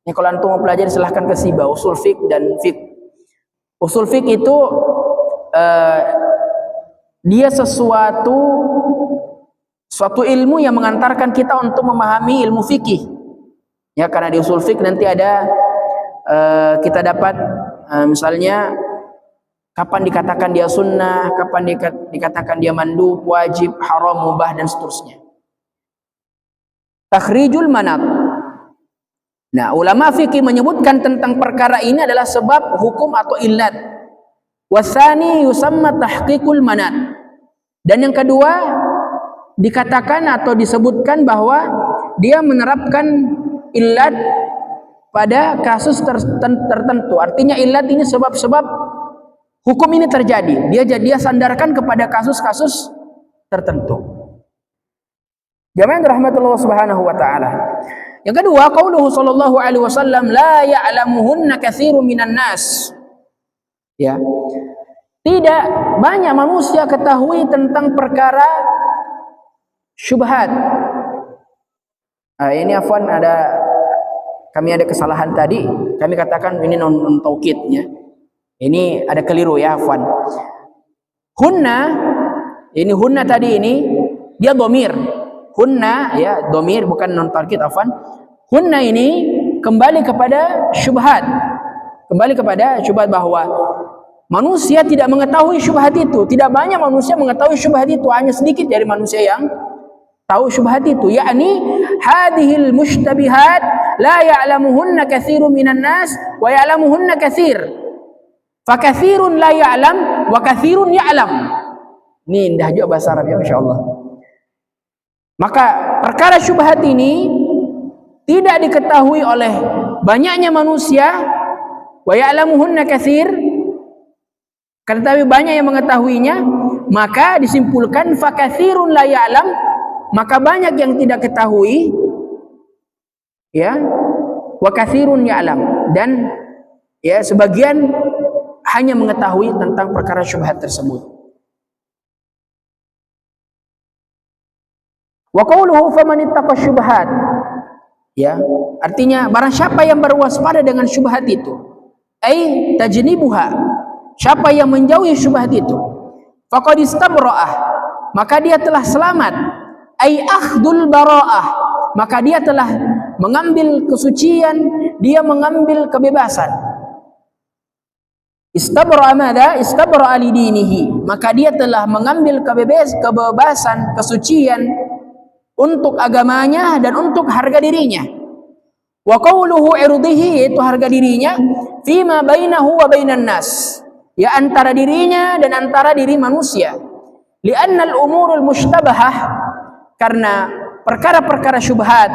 Ini kalau antum mau pelajari silahkan ke SIBA, usul fiqh dan fiqh. Usul fiqh itu dia suatu ilmu yang mengantarkan kita untuk memahami ilmu fikih. Ya, karena di usul fiqh nanti ada kita dapat misalnya kapan dikatakan dia sunnah, kapan dikatakan dia mandub, wajib, haram, mubah, dan seterusnya. Takhrijul manat. Nah, ulama fikih menyebutkan tentang perkara ini adalah sebab hukum atau illat. Wasani yusamma tahqiqul manat. Dan yang kedua dikatakan atau disebutkan bahwa dia menerapkan illat pada kasus tertentu. Artinya illat ini sebab-sebab hukum ini terjadi. Dia sandarkan kepada kasus-kasus tertentu. Jamaah rahmatullah subhanahu wa ta'ala. Yang kedua, qauluhu sallallahu alaihi wasallam la ya'lamuhunna katsirun minan nas. Ya. Tidak banyak manusia ketahui tentang perkara syubhat. Ini afwan kami ada kesalahan tadi. Kami katakan ini non taukid ya. Ini ada keliru ya, afwan. Hunna, ini hunna tadi ini dia dhamir. Hunna ya, dhamir bukan non taukid, afwan. Hunna ini kembali kepada syubhat. Kembali kepada syubhat bahwa manusia tidak mengetahui syubhat itu. Tidak banyak manusia mengetahui syubhat itu, hanya sedikit dari manusia yang tahu syubhat itu, yakni hadhil mushtabihat la ya'lamuhunna katsirun minan nas wa ya'lamuhunna katsir. Fa katsirun la ya'lam wa katsirun ya'lam. Ini indah juga bahasa Arab ya, masyaallah. Maka perkara syubhat ini tidak diketahui oleh banyaknya manusia, wa ya'lamuhunna katsir, tetapi banyak yang mengetahuinya, maka disimpulkan fa katsirun la ya'lam, maka banyak yang tidak ketahui ya, wa katsirun ya'lam, dan ya sebagian hanya mengetahui tentang perkara syubhat tersebut. Wa qauluhu faman ittaqa syubhat, ya, artinya barang siapa yang berwaspada dengan syubhat itu, ai tajnibuha, siapa yang menjauhi syubhat itu, faqad istabra'ah, maka dia telah selamat, ai akhdul bara'ah, maka dia telah mengambil kesucian, dia mengambil kebebasan. Istabra'a madza? Istabra'a li dinihi, maka dia telah mengambil kebebasan, kesucian untuk agamanya dan untuk harga dirinya. Wa qawluhu irdihi, itu harga dirinya, fima bainahu wa bainan nas, ya antara dirinya dan antara diri manusia. Li'anna al-umurul mushtabahah, karena perkara-perkara syubhat,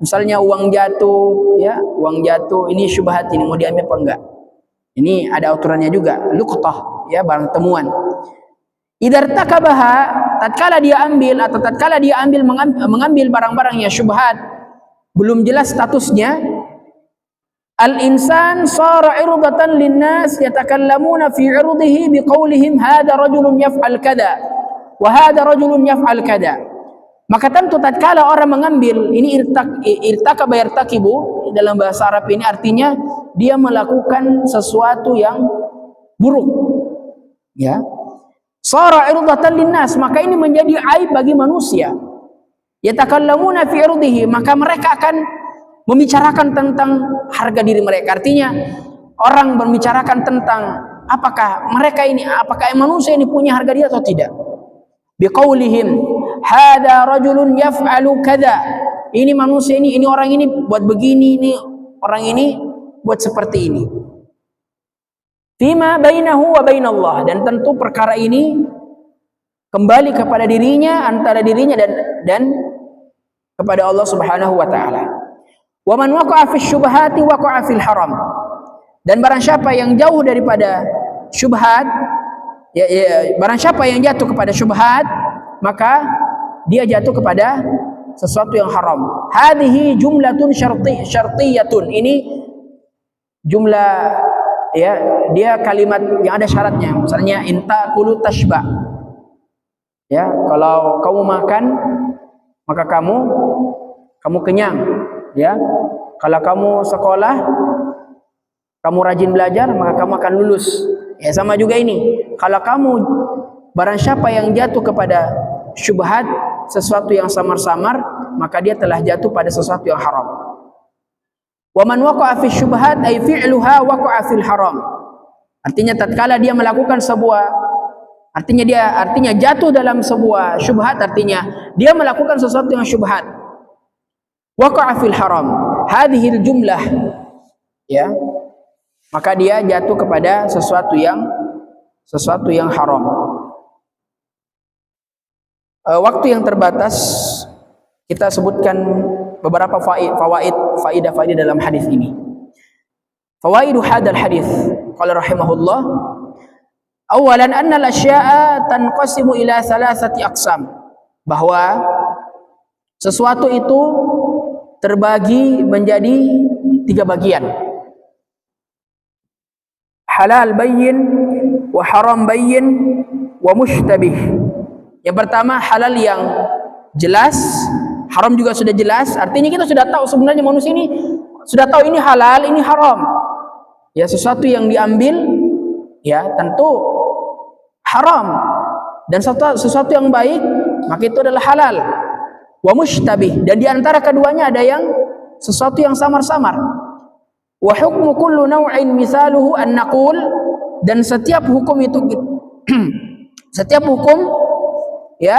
misalnya uang jatuh, ya, uang jatuh, ini syubhat, ini mau diambil apa enggak? Ini ada aturannya juga, luqtah, ya, barang temuan. Idza takabaha, tatkala dia ambil atau tatkala dia mengambil barang-barang yang syubhat, belum jelas statusnya. Al-insan sara irdatan linnas yatakallamuna fi irdihi biqaulihim hadha rajulun yaf'al kada wa hadha rajulun yaf'al kada. Maka tentu tatkala orang mengambil ini irtakaba yartakibu dalam bahasa Arab ini artinya dia melakukan sesuatu yang buruk, ya. Sara irdatan linnas, maka ini menjadi aib bagi manusia. Yatakallamuna fi irdihi, maka mereka akan membicarakan tentang harga diri mereka. Artinya orang membicarakan tentang apakah manusia ini punya harga diri atau tidak. Biqaulihim hadza rajulun yaf'alu kadza. Ini manusia ini orang ini buat begini, ini orang ini buat seperti ini. Fima bainahu wa bainallah, dan tentu perkara ini kembali kepada dirinya, antara dirinya dan kepada Allah Subhanahu wa taala. Wa man waqa'a fi syubhati waqa'a fil haram. Dan barang siapa yang jauh daripada syubhat, barang siapa yang jatuh kepada syubhat, maka dia jatuh kepada sesuatu yang haram. Hadhihi jumlatun syartiyatun. Ini jumlah, ya, dia kalimat yang ada syaratnya. Misalnya inta kulu tashba. Ya, kalau kamu makan maka kamu kenyang. Ya, kalau kamu sekolah, kamu rajin belajar, maka kamu akan lulus. Ya, sama juga ini. Kalau kamu, barang siapa yang jatuh kepada syubhat, sesuatu yang samar-samar, maka dia telah jatuh pada sesuatu yang haram. Wa man waqa'a fi syubhat ay fi'luha waqa'a fil haram. Artinya tatkala dia melakukan artinya jatuh dalam sebuah syubhat, artinya dia melakukan sesuatu yang syubhat. Waqa'a fil haram. Hadhil jumlah, ya, maka dia jatuh kepada sesuatu yang haram. Waktu yang terbatas, kita sebutkan beberapa faidah dalam hadis ini. Fawaidu hadal hadis, qala rahimahullah, awalan anna al-asya'a tanqasimu ila thalathati aqsam, bahwa sesuatu itu terbagi menjadi 3 bagian. Halal bayyin, wa haram bayyin, wa mushtabih. Yang pertama halal yang jelas, haram juga sudah jelas. Artinya kita sudah tahu sebenarnya manusia ini sudah tahu ini halal, ini haram. Ya, sesuatu yang diambil, ya, tentu haram, dan sesuatu yang baik maka itu adalah halal. Wa mushtabih, dan di antara keduanya ada yang sesuatu yang samar-samar. Wa hukmu kullu naw'in misaluhu an naqul, dan setiap hukum itu setiap hukum, ya,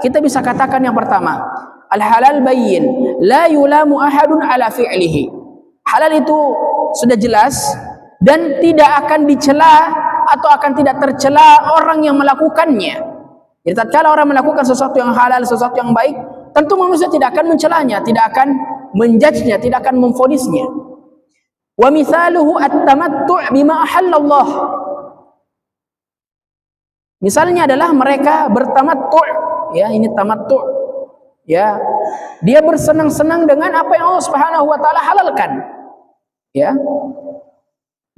kita bisa katakan yang pertama, al halal bayyin la yulamu ahadun ala fi'lihi. Halal itu sudah jelas dan tidak akan dicela atau akan tidak tercela orang yang melakukannya. Jadi tatkala orang melakukan sesuatu yang halal, sesuatu yang baik, tentu manusia tidak akan mencelanya, tidak akan menjudge-nya, tidak akan memvonisnya. Wa mithaluhu at-tamattu' bima ahallallah. Misalnya adalah mereka bertamattu', ya, ini tamattu', ya. Dia bersenang-senang dengan apa yang Allah Subhanahu wa taala halalkan. Ya.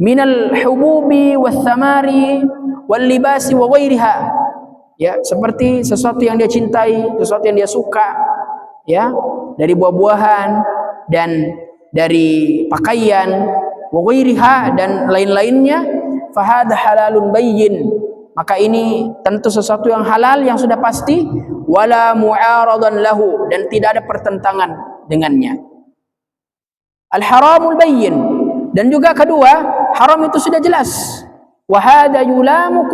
Minal hububi was samari wal libasi wa ghairiha. Ya, seperti sesuatu yang dia cintai, sesuatu yang dia suka, ya, dari buah-buahan dan dari pakaian, wa ghairiha, dan lain-lainnya. Fahadha halalun bayyin, maka ini tentu sesuatu yang halal yang sudah pasti. Wala mu'aradan lahu, dan tidak ada pertentangan dengannya. Al haramul bayyin, dan juga kedua, haram itu sudah jelas. Wa hadha yulamu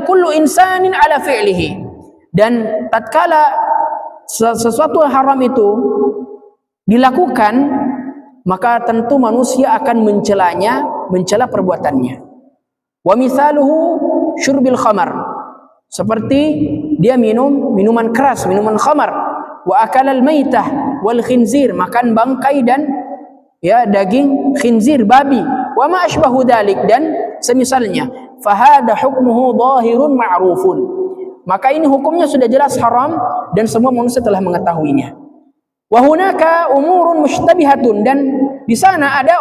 kullu insanin ala fi'lihi, dan tatkala sesuatu yang haram itu dilakukan, maka tentu manusia akan mencela perbuatannya. Wa mithaluhu syurbil khamar, seperti dia minum minuman keras, minuman khamar. Wa akalal maitah wal khinzir, makan bangkai dan, ya, daging khinzir, babi. Wa ma asbahu dzalik, dan semisalnya. Fahada hukmuhu dhahirun ma'rufun, maka ini hukumnya sudah jelas haram dan semua manusia telah mengetahuinya. Wa hunaka umurun mushtabihatun, dan di sana ada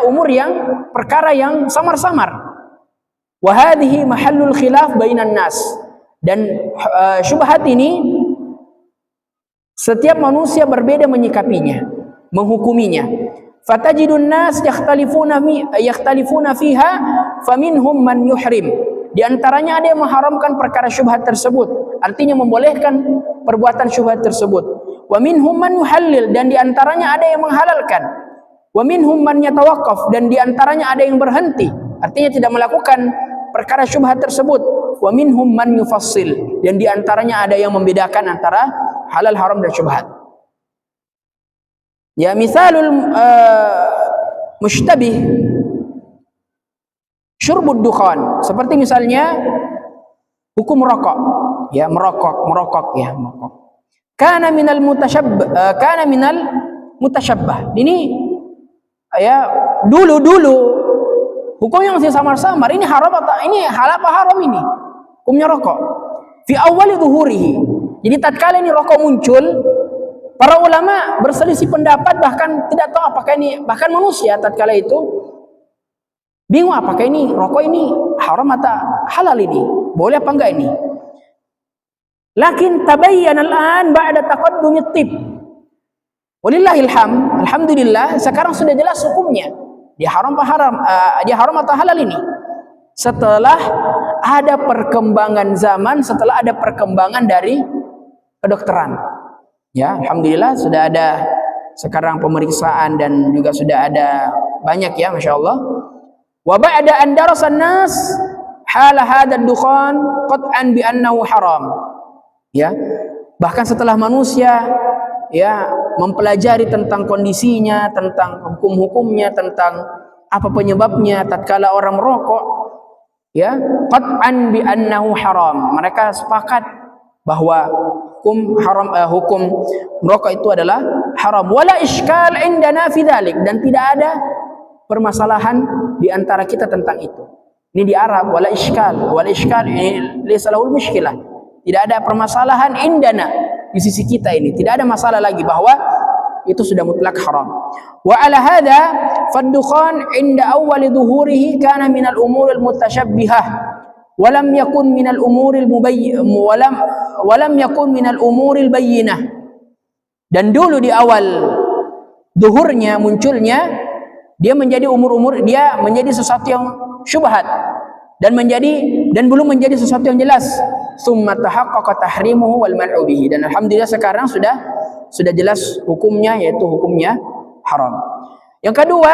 perkara yang samar-samar. Wa hadhihi mahallul khilaf bainan nas, dan syubhat ini setiap manusia berbeda menyikapinya, menghukuminya. Fatajidun nas yakhtalifuna fiha faminhum man yuhrim. Di antaranya ada yang mengharamkan perkara syubhat tersebut, artinya membolehkan perbuatan syubhat tersebut. Wa minhum man yuhallil, dan di antaranya ada yang menghalalkan. Wa minhum man yatawaqqaf, dan di antaranya ada yang berhenti, artinya tidak melakukan perkara syubhat tersebut. Wa minhum man yufassil, dan di antaranya ada yang membedakan antara halal, haram dan syubhat. Ya, misalul mushtabih syurbud dukhan, seperti misalnya hukum rokok, ya, merokok. Kana minal mutasyabbah. Ini ya dulu hukum yang masih samar-samar, ini haram atau ini halal apa haram ini? Hukumnya rokok. Fi awwali dhuhurihi. Jadi tatkala ini rokok muncul, para ulama berselisih pendapat, bahkan tidak tahu apakah ini, bahkan manusia tatkala itu bingung apakah ini rokok ini haram atau halal, ini boleh apa enggak ini. Lakin tabayyana al-an ba'da taqaddumi at-tib. Walillahil hamd, alhamdulillah sekarang sudah jelas hukumnya. Dia haram atau halal ini. Setelah ada perkembangan zaman, setelah ada perkembangan dari kedokteran. Ya, alhamdulillah sudah ada sekarang pemeriksaan dan juga sudah ada banyak, ya, masya-Allah. Wa ba'da an darasa an-nas hala hadha ad-dukhan qat'an bi annahu haram. Ya, bahkan setelah manusia ya mempelajari tentang kondisinya, tentang hukum-hukumnya, tentang apa penyebabnya tatkala orang merokok, ya, qat'an bi annahu haram. Mereka sepakat bahwa hukum merokok itu adalah haram. Wala iskal indana fi dzalik, dan tidak ada permasalahan di antara kita tentang itu. Ini di Arab, wala iskal laysa lahul mushkilah. Tidak ada permasalahan indana, di sisi kita ini tidak ada masalah lagi bahwa itu sudah mutlak haram. Wa ala hadha fad-dukhan inda awwal dhuhurihi kana min al-umur al-mutashabbihah wa lam yakun min al-umur al-bayyinah. Dan dulu di awal duhurnya, munculnya, dia menjadi dia menjadi sesuatu yang syubhat dan belum menjadi sesuatu yang jelas. Summa tahaqqaqa tahrimuhu wal man'u bihi, dan alhamdulillah sekarang sudah jelas hukumnya, yaitu hukumnya haram. Yang kedua,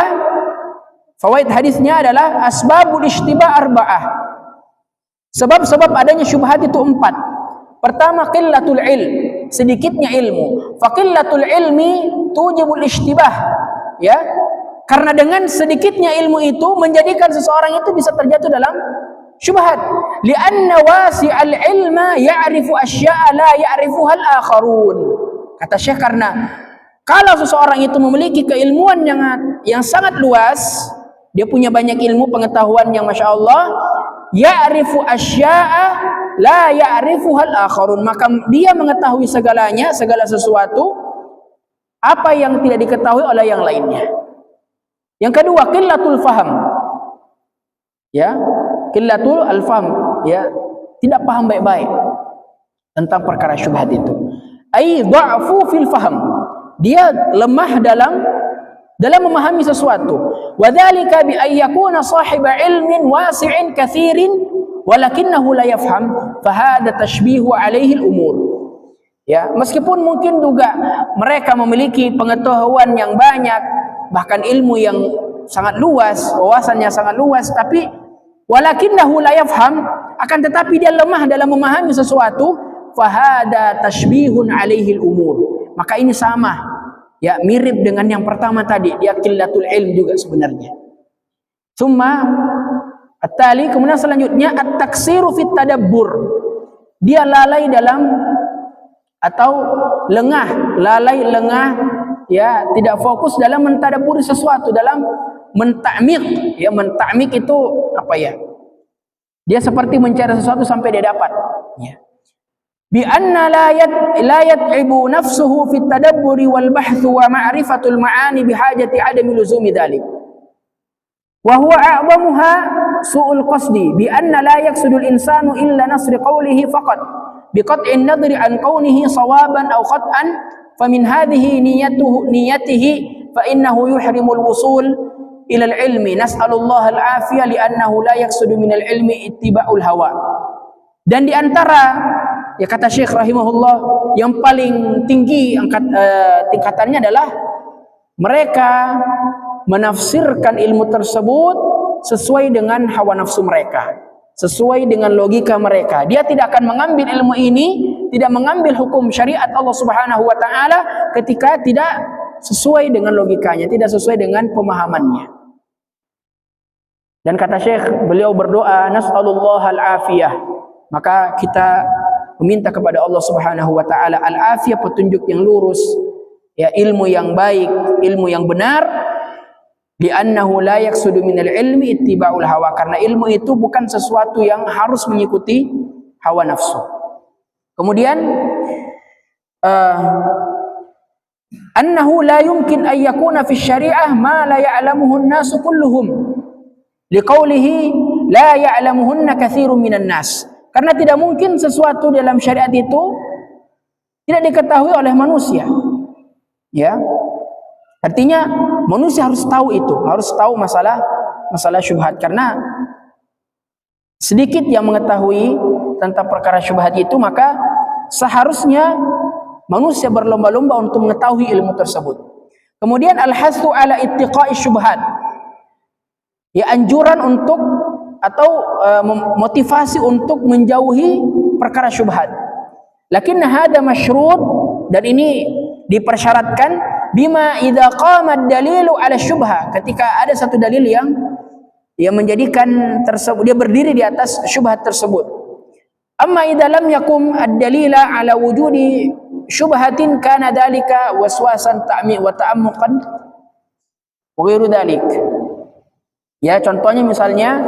fawaid hadisnya adalah asbabul ishtibah arba'ah. Sebab-sebab adanya syubhat itu 4. Pertama, qillatul ilm, sedikitnya ilmu. Fa qillatul ilmi tujibul ishtibah. Ya, karena dengan sedikitnya ilmu itu menjadikan seseorang itu bisa terjatuh dalam syubhat. Lianna wasi'al ilma ya'rifu asya'a la ya'rifuha al-akharun. Kata Syekh, karena kalau seseorang itu memiliki keilmuan yang sangat luas, dia punya banyak ilmu pengetahuan yang masya Allah, ya'rifu asya'a la ya'rifuha al-akharun, maka dia mengetahui segala sesuatu apa yang tidak diketahui oleh yang lainnya. Yang kedua, qillatul faham. Ya, qillatul al-fahm, ya, tidak paham baik-baik tentang perkara syubhat itu. Ai dha'fu fil fahm, dia lemah dalam memahami sesuatu. Wa dzalika bi ay yakuna sahiba ilmin wasi'in katsirin walakinnahu la yafham, fa hadha tashbihu alaihi al-umur. Ya, meskipun mungkin juga mereka memiliki pengetahuan yang banyak, bahkan ilmu yang sangat luas, wawasannya sangat luas, tapi walakinnahu la yafham, akan tetapi dia lemah dalam memahami sesuatu, fahada tashbihun alaihi al-umur, maka ini sama, ya, mirip dengan yang pertama tadi, dia qillatul ilm juga sebenarnya. Summa at-tali, kemudian selanjutnya at-taksiru fit tadabbur, dia lalai dalam atau lengah, ya, tidak fokus dalam mentadabburi sesuatu, dalam mentakmik, ya, mentakmik itu apa ya? Dia seperti mencari sesuatu sampai dia dapat. Ya. bi anna la yat'ibu nafsuhu fi at-tadabburi wal bahth wa ma'rifatul ma'ani bihajati adami luzumi dhalik. Wa huwa a'zamuha su'ul qasdi bi anna la yaqsidu al-insanu illa nasri qawlihi faqat bi qat'in nadri an qawnihi sawaban aw khat'an famin hadhihi niyatihi fa innahu yuhrimul wusul ila al-ilmi nas'alullaha al-afiyah li'annahu la yaqsidu min al-ilmi ittiba'ul hawa. Dan di antara, ya kata Syekh rahimahullah, yang paling tinggi tingkatannya adalah mereka menafsirkan ilmu tersebut sesuai dengan hawa nafsu mereka, sesuai dengan logika mereka. Dia tidak akan mengambil ilmu ini, tidak mengambil hukum syariat Allah Subhanahu wa taala ketika tidak sesuai dengan logikanya, tidak sesuai dengan pemahamannya. Dan kata Syekh, beliau berdoa, nas'alullah al-afiyah. Maka kita meminta kepada Allah Subhanahu wa taala al-afiyah, petunjuk yang lurus, ya, ilmu yang baik, ilmu yang benar. Li'annahu la yaqsudu minal ilmi ittiba'ul hawa, karena ilmu itu bukan sesuatu yang harus mengikuti hawa nafsu. Kemudian annahu la yumkin an yakuna fi syari'ah ma la ya'lamuhu an-nasu kulluhum liqaulihi la ya'lamuhunna katsirun minan nas. Karena tidak mungkin sesuatu dalam syariat itu tidak diketahui oleh manusia. Ya. Artinya manusia harus tahu itu, harus tahu masalah syubhat, karena sedikit yang mengetahui tentang perkara syubhat itu, maka seharusnya manusia berlomba-lomba untuk mengetahui ilmu tersebut. Kemudian al-hasu ala ittiqa'i syubhat, ya, anjuran untuk atau motivasi untuk menjauhi perkara syubhat. Lakin hada masyrut, dan ini dipersyaratkan bima idza qama ad-dalilu ala syubhah, ketika ada satu dalil yang menjadikan tersebut dia berdiri di atas syubhat tersebut. Amma idza lam yakum ad-dalila ala wujudi syubhatin kana dalika waswasan ta'mi wa ta'ammuqan wa ghairu dalik. Ya, contohnya misalnya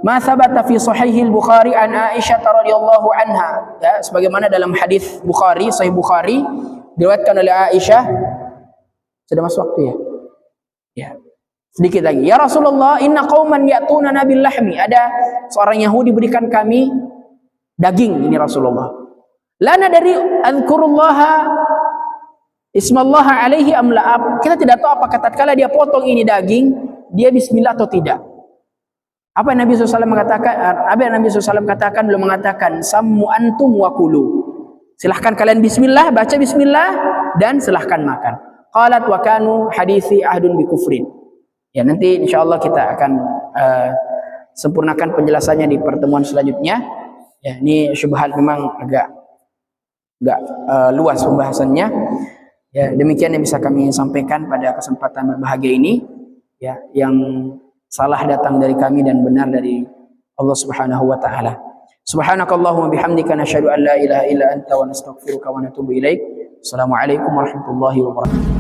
ma thabata fi sahih al-Bukhari an Aisyah radhiyallahu anha, ya, sebagaimana dalam hadis Bukhari, Sahih Bukhari, diriwayatkan oleh Aisyah. Sudah masuk waktu ya? Ya. Sedikit lagi. Ya Rasulullah, inna qauman ya'tunana bil lahmi. Ada seorang Yahudi berikan kami daging, ini Rasulullah. Lana dari azkurullaha ismallaha alaihi am la. Kita tidak tahu apakah tatkala dia potong ini daging, dia bismillah atau tidak. Apa yang Nabi SAW mengatakan? Apa yang Nabi SAW katakan? Beliau mengatakan, sammu antum wa kulu. Silahkan kalian bismillah, baca bismillah, dan silahkan makan. Qalat wa kanu hadithi ahdun bi kufrin. Ya, nanti insyaallah kita akan sempurnakan penjelasannya di pertemuan selanjutnya. Ya, ini syubhat memang agak luas pembahasannya. Ya, demikian yang bisa kami sampaikan pada kesempatan berbahagia ini. Ya, yang salah datang dari kami dan benar dari Allah Subhanahu wa taala. Subhanakallahumma bihamdika nasyhadu an la ilaha illa anta wa nastaghfiruka wa natubu ilaik. Assalamualaikum warahmatullahi wabarakatuh.